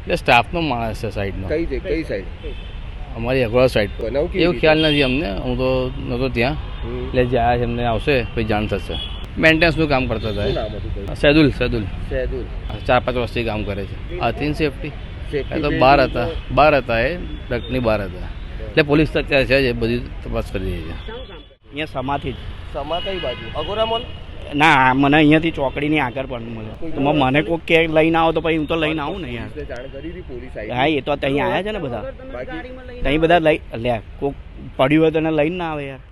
એટલે સ્ટાફનો માણસ છે સાઈડનો. કઈ સાઈડ? અમારી અગવાડા સાઈડ. એવું ખ્યાલ નથી અમને, હું તો નહોતો ત્યાં. એટલે જ્યાં એમને આવશે પછી જાણ થશે. મેન્ટેનન્સનું કામ કરતા હતા. સૈદુલ 4-5 વર્ષથી કામ કરે છે. અતિન સેફટી એ તો બહાર હતા એ ટ્રકની બહાર હતા. એટલે પોલીસ તો અત્યારે છે જ બધી તપાસ કરી રહી છે. અહીંયા સમાથી જ. સમા કઈ બાજુ? Agora mall? ના, મને અહીંયાથી ચોકડીની આગળ પણ મળે. તો મને કોઈ કે લઈને આવો તો પછી હું તો લઈને આવું ને યાર. જાણ કરી હતી પોલીસ આવી? હા, એ તો ત્યાં આવ્યા છે ને બધા. ત્યાં બધા લઈ લે કોક પડ્યું હોય તો એને લઈને ના આવે યાર.